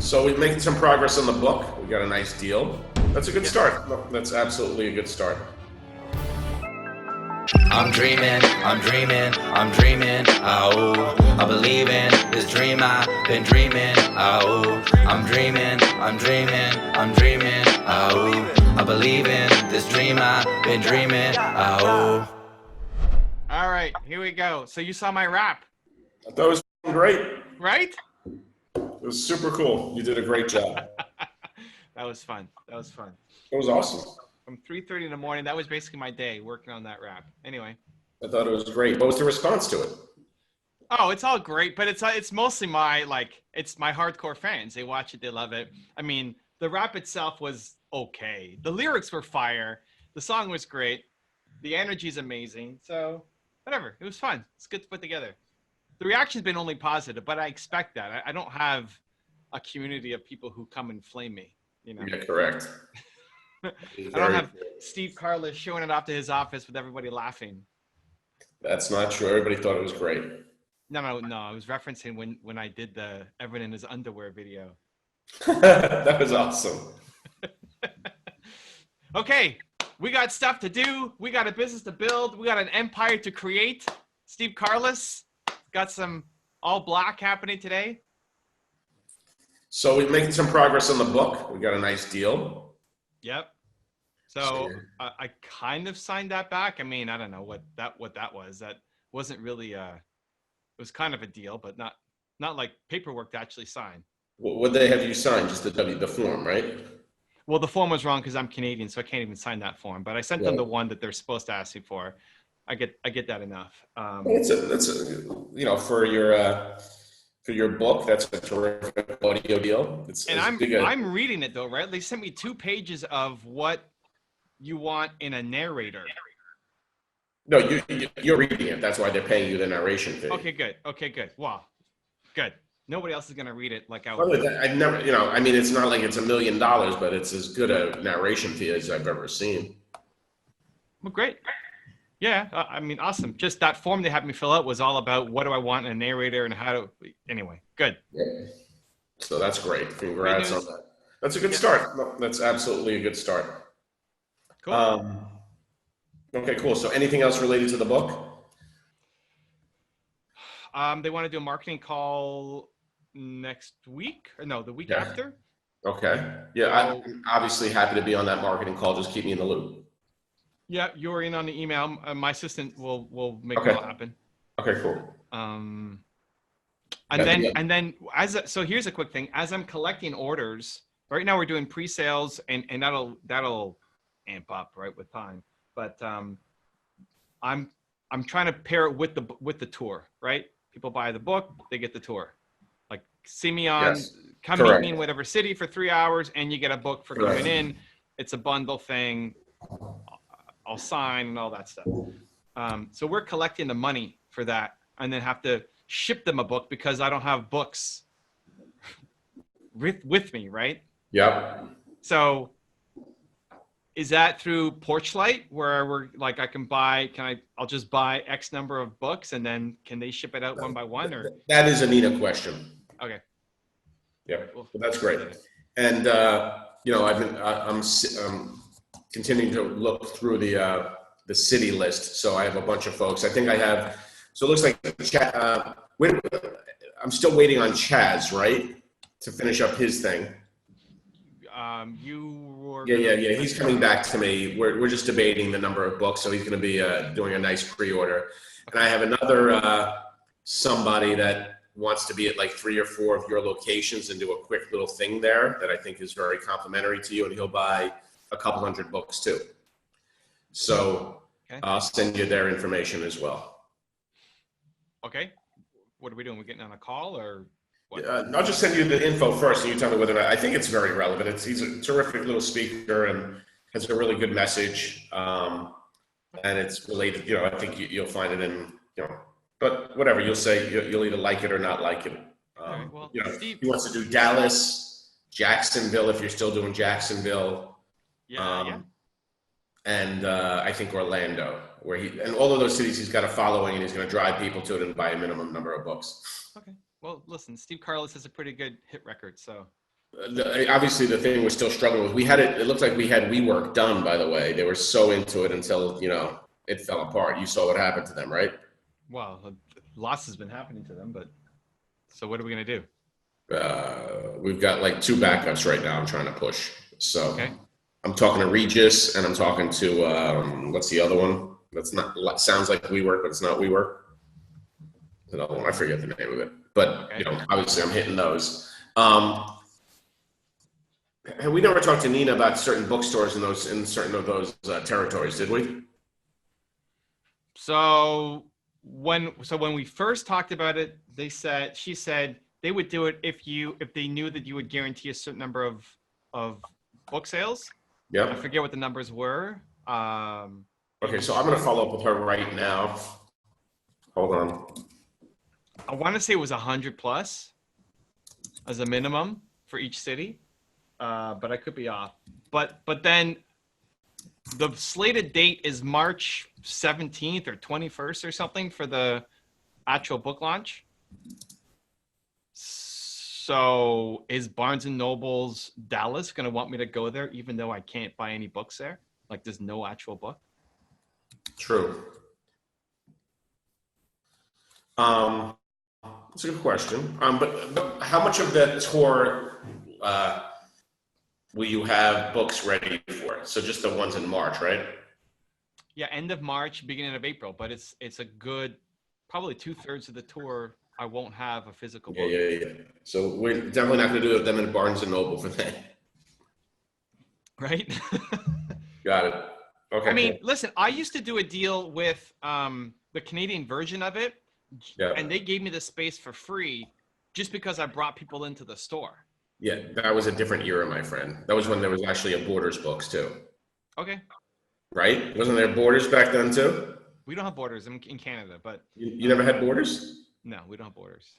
So we're making some progress on the book. We got a nice deal. That's a good start. That's absolutely a good start. I'm dreaming, oh, I believe in this dream I've been dreaming, oh, I'm dreaming, oh, I believe in this dream I've been dreaming, oh. All right, here we go. So you saw my rap, I thought it was great. right? It was super cool. You did a great job. That was fun. That was fun. It was awesome. From 3:30 in the morning, that was basically my day working on that rap. Anyway. I thought it was great. What was the response to it? Oh, it's all great, but it's mostly it's my hardcore fans. They watch it, they love it. I mean, the rap itself was okay. The lyrics were fire. The song was great. The energy's amazing. So whatever, it was fun. It's good to put together. The reaction's been only positive, but I expect that. I don't have a community of people who come and flame me. You know. Yeah, correct. I don't have Steve Carlos showing it off to his office with everybody laughing. That's not true. Everybody thought it was great. No. I was referencing when I did the everyone in his underwear video. That was awesome. Okay, we got stuff to do. We got a business to build. We got an empire to create. Steve Carlos got some all black happening today. So we're making some progress on the book. We got a nice deal. Yep. So I kind of signed that back. I mean, I don't know what that was. That wasn't really it was kind of a deal, but not like paperwork to actually sign. Would they have you sign? Just the form, right? Well, the form was wrong because I'm Canadian, so I can't even sign that form. But I sent them the one that they're supposed to ask me for. I get that enough. That's a for your book. That's a terrific audio deal. I'm reading it though, right? They sent me 2 pages of what you want in a narrator. No, you're reading it. That's why they're paying you the narration fee. Okay, good. Wow, good. Nobody else is gonna read it like I would. I've never, I mean, it's not like it's $1 million, but it's as good a narration fee as I've ever seen. Well, great. Yeah, I mean, awesome. Just that form they had me fill out was all about what do I want in a narrator and how to. Anyway, good. Yeah. So that's great. Congrats on that. That's a good start. No, that's absolutely a good start. Cool. Okay, cool. So anything else related to the book? They want to do a marketing call next week, or no, the week after. Okay. Yeah, I'm obviously happy to be on that marketing call. Just keep me in the loop. Yeah, you're in on the email. My assistant will make it all happen. Okay, cool. And then so here's a quick thing. As I'm collecting orders, right now we're doing pre-sales and that'll amp up right with time. But I'm trying to pair it with the tour, right? People buy the book, they get the tour. Like see me on, come meet me in whatever city for 3 hours, and you get a book for coming in. It's a bundle thing. I'll sign and all that stuff. So we're collecting the money for that, and then have to ship them a book because I don't have books with me, right? Yep. So is that through Porchlight where we're like I'll just buy X number of books and then can they ship it out one by one, or? That is a Nina question. Okay. Yeah, well, that's great. And I'm continuing to look through the city list. So I have a bunch of folks. I think I have. So it looks like I'm still waiting on Chaz, right, to finish up his thing. Yeah. He's coming back to me. We're just debating the number of books, so he's going to be doing a nice pre-order. And I have another somebody that wants to be at like 3 or 4 of your locations and do a quick little thing there that I think is very complimentary to you, and he'll buy a couple hundred books too. So I'll send you their information as well. Okay. What are we doing? We're getting on a call or what? I'll just send you the info first and you tell me whether or not. I think it's very relevant. He's a terrific little speaker and has a really good message. And it's related, I think you'll find it in, but whatever you'll say, you'll either like it or not like it. Steve, he wants to do Dallas, Jacksonville, if you're still doing Jacksonville. And I think Orlando, and all of those cities he's got a following and he's going to drive people to it and buy a minimum number of books. Okay. Well, listen, Steve Carlos has a pretty good hit record, so Obviously the thing we're still struggling with. We had it. It looked like we had WeWork done. By the way, they were so into it until it fell apart. You saw what happened to them, right? Well, loss has been happening to them, but so what are we gonna do? We've got like 2 backups right now. I'm trying to push. So Okay. I'm talking to Regis, and I'm talking to what's the other one? That's not sounds like WeWork, but it's not WeWork. Another one. I forget the name of it, but Okay. obviously I'm hitting those. And we never talked to Nina about certain bookstores in certain of those territories, did we? So when we first talked about it, she said they would do it if they knew that you would guarantee a certain number of book sales. Yep. I forget what the numbers were. Okay, so I'm going to follow up with her right now. Hold on. I want to say it was 100 plus as a minimum for each city, but I could be off. But then the slated date is March 17th or 21st or something for the actual book launch. So is Barnes and Noble's Dallas going to want me to go there even though I can't buy any books there? Like there's no actual book? True. That's a good question. But how much of the tour will you have books ready for? So just the ones in March, right? Yeah, end of March, beginning of April. But it's a good, probably 2/3 of the tour. I won't have a physical book. Yeah. So we're definitely not going to do them in Barnes and Noble for that. Right? Got it. Okay. I mean, listen, I used to do a deal with the Canadian version of it, and they gave me the space for free just because I brought people into the store. Yeah, that was a different era, my friend. That was when there was actually a Borders books too. Okay. Right? Wasn't there Borders back then too? We don't have Borders in Canada, but you never had Borders? No, we don't have Borders.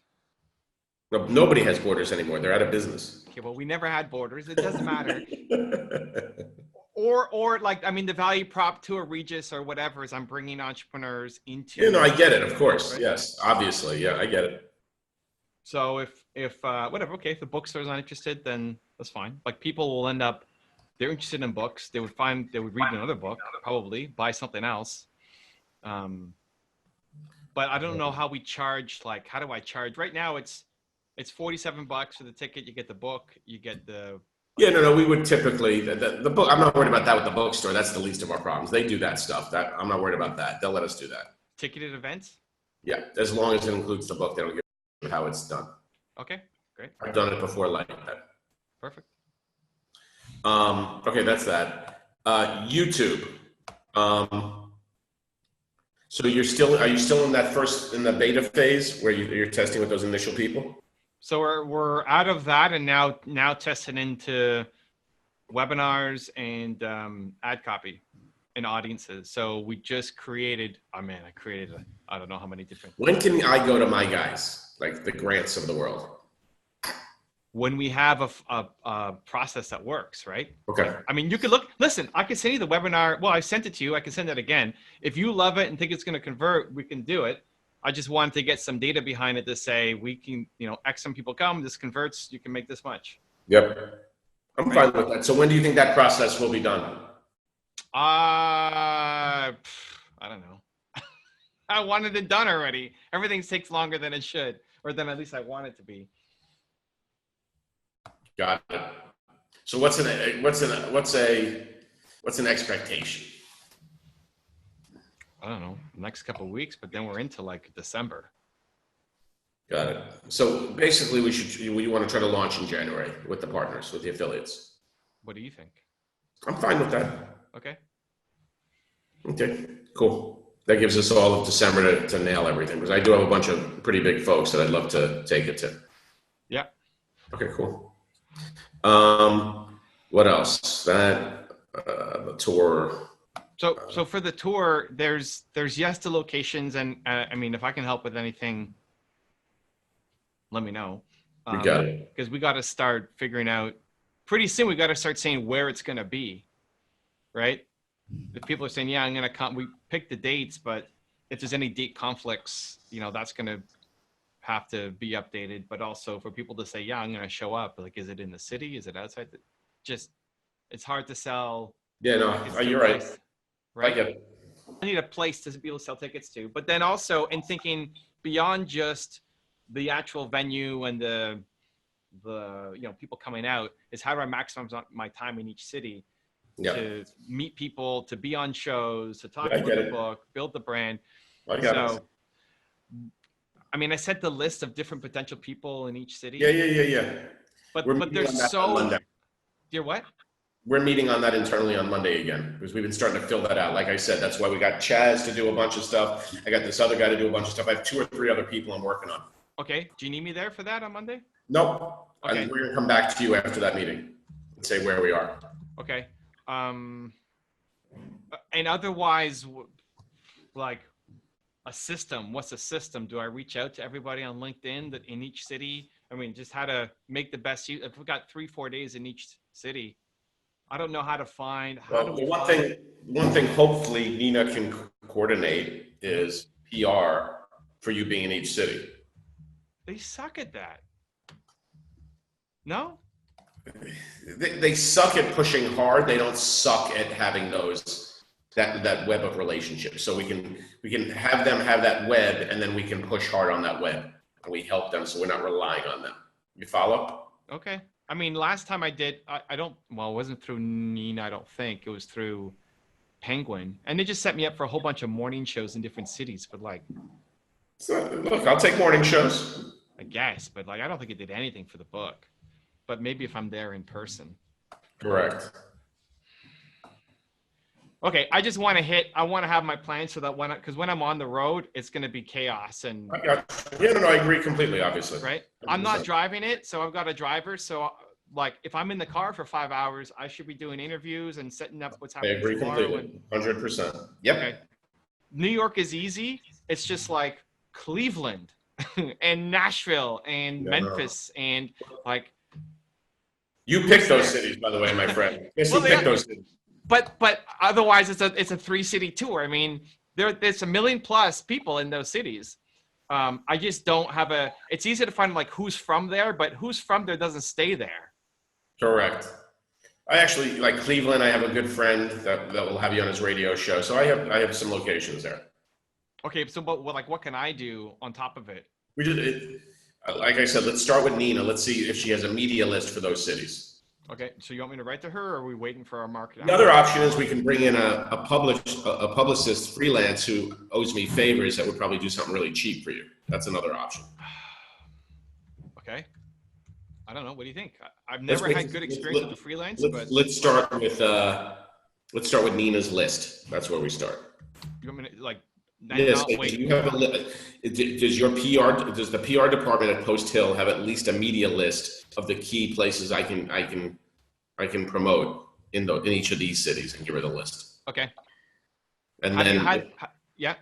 No, nobody has Borders anymore. They're out of business. Okay, well, we never had Borders. It doesn't matter. Or like, I mean, the value prop to a Regis or whatever is I'm bringing entrepreneurs into. I get it. Of course. Right? Yes. Obviously. Yeah, I get it. So if whatever, okay, if the bookstore's not interested, then that's fine. Like people will end up, they're interested in books. They would read another book, probably buy something else. But I don't know how we charge. Like, how do I charge? Right now, it's $47 for the ticket. You get the book. You get the. Yeah, no. We would typically the book. I'm not worried about that with the bookstore. That's the least of our problems. They do that stuff. That I'm not worried about that. They'll let us do that. Ticketed events. Yeah, as long as it includes the book, they don't give how it's done. Okay, great. I've done it before like that. Perfect. Okay, that's that. YouTube. So are you still in the beta phase where you're testing with those initial people? So we're out of that and now testing into webinars and ad copy and audiences. So we just created. I created I don't know how many different. When can I go to my guys, like the Grants of the world? When we have a process that works, right? Okay. I mean, you could listen, I can send you the webinar. Well, I sent it to you. I can send it again. If you love it and think it's going to convert, we can do it. I just wanted to get some data behind it to say we can, X some people come, this converts, you can make this much. Yep. I'm fine with that. So when do you think that process will be done? I don't know. I wanted it done already. Everything takes longer than it should, or than at least I want it to be. Got it. So what's an expectation? I don't know, next couple of weeks, but then we're into like December. Got it. So basically, we want to try to launch in January with the partners, with the affiliates. What do you think? I'm fine with that. Okay. Okay, cool. That gives us all of December to nail everything, because I do have a bunch of pretty big folks that I'd love to take it to. Yeah. Okay, cool. What else? The tour. So for the tour, there's yes to locations, and I mean, if I can help with anything, let me know. You got it. Because we got to start figuring out pretty soon. We got to start saying where it's going to be, right? If people are saying, yeah, I'm going to come, we pick the dates, but if there's any date conflicts, that's going to have to be updated, but also for people to say, yeah, I'm going to show up. Like, is it in the city? Is it outside? Just, it's hard to sell. Yeah, no, you're right. Right? I get it. I need a place to be able to sell tickets to. But then also in thinking beyond just the actual venue and the people coming out, is how do I maximize my time in each city to meet people, to be on shows, to talk about the book, build the brand. I got it. I mean, I set the list of different potential people in each city. Yeah. But there's so. You're what? We're meeting on that internally on Monday again, because we've been starting to fill that out. Like I said, that's why we got Chaz to do a bunch of stuff. I got this other guy to do a bunch of stuff. I have 2 or 3 other people I'm working on. Okay. Do you need me there for that on Monday? Nope. Okay. And we're going to come back to you after that meeting and say where we are. Okay. And otherwise, like a system, what's a system? Do I reach out to everybody on LinkedIn that in each city? I mean, just how to make the best use. If we've got 3-4 days in each city, I don't know how to find. One thing hopefully Nina can coordinate is PR for you being in each city. They suck at that. No? They suck at pushing hard. They don't suck at having that web of relationships. So we can have them have that web, and then we can push hard on that web, and we help them so we're not relying on them. You follow? Okay. I mean, last time I did, it wasn't through Nina, I don't think. It was through Penguin. And they just set me up for a whole bunch of morning shows in different cities. But look, I'll take morning shows. I guess, but I don't think it did anything for the book. But maybe if I'm there in person. Correct. Okay, I want to have my plan so that because when I'm on the road, it's going to be chaos. And I agree completely, obviously. Right? 100%. I'm not driving it, so I've got a driver. So if I'm in the car for 5 hours, I should be doing interviews and setting up what's happening. I agree completely. 100%. Yep. Okay. New York is easy. It's just like Cleveland and Nashville and Memphis and You picked those cities, by the way, my friend. Yes, you picked those cities. But otherwise, it's a 3-city tour. I mean, there's 1 million+ people in those cities. I just don't have it's easy to find who's from there, but who's from there doesn't stay there. Correct. I actually like Cleveland. I have a good friend that will have you on his radio show. So I have some locations there. Okay, so but what can I do on top of it? Like I said, let's start with Nina. Let's see if she has a media list for those cities. Okay, so you want me to write to her, or are we waiting for our market? The other option is we can bring in a publicist freelance who owes me favors that would probably do something really cheap for you. That's another option. Okay. I don't know. What do you think? I've never had good experience with the freelance. Let's start with Nina's list. That's where we start. You want me to Yes. You have does the PR department at Post Hill have at least a media list of the key places I can promote in each of these cities, and give her the list? Okay. And yeah.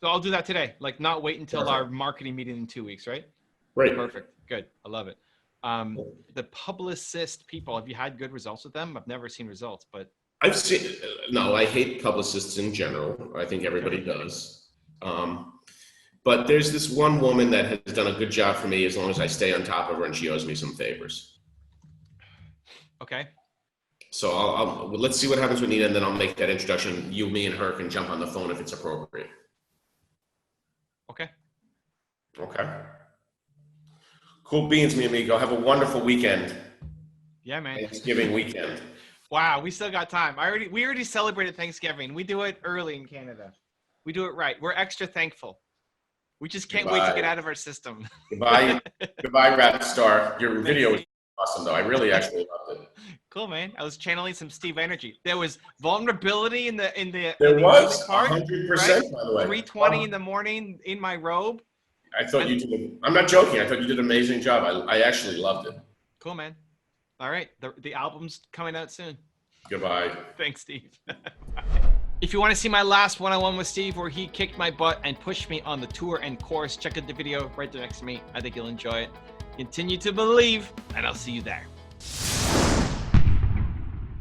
So I'll do that today. Not wait until our marketing meeting in 2 weeks, right? Right. Perfect. Good. I love it. The publicist people, have you had good results with them? I've never seen results, but I've seen, no, I hate publicists in general. I think everybody does. But there's this one woman that has done a good job for me as long as I stay on top of her, and she owes me some favors. Okay. So let's see what happens with Nina, and then I'll make that introduction. You, me, and her can jump on the phone if it's appropriate. Okay. Okay. Cool beans, mi amigo. Have a wonderful weekend. Yeah, man. Thanksgiving weekend. Wow, we still got time. We already celebrated Thanksgiving. We do it early in Canada. We do it right. We're extra thankful. We just can't wait to get out of our system. Goodbye, rap star. Your video was awesome, though. I really actually loved it. Cool, man. I was channeling some Steve energy. There was vulnerability in the. There was 100%, right? By the way. 3:20 in the morning in my robe. I thought you did. I'm not joking. I thought you did an amazing job. I actually loved it. Cool, man. All right, the album's coming out soon. Goodbye. Thanks, Steve. If you want to see my last one-on-one with Steve, where he kicked my butt and pushed me on the tour and course, check out the video right there next to me. I think you'll enjoy it. Continue to believe, and I'll see you there.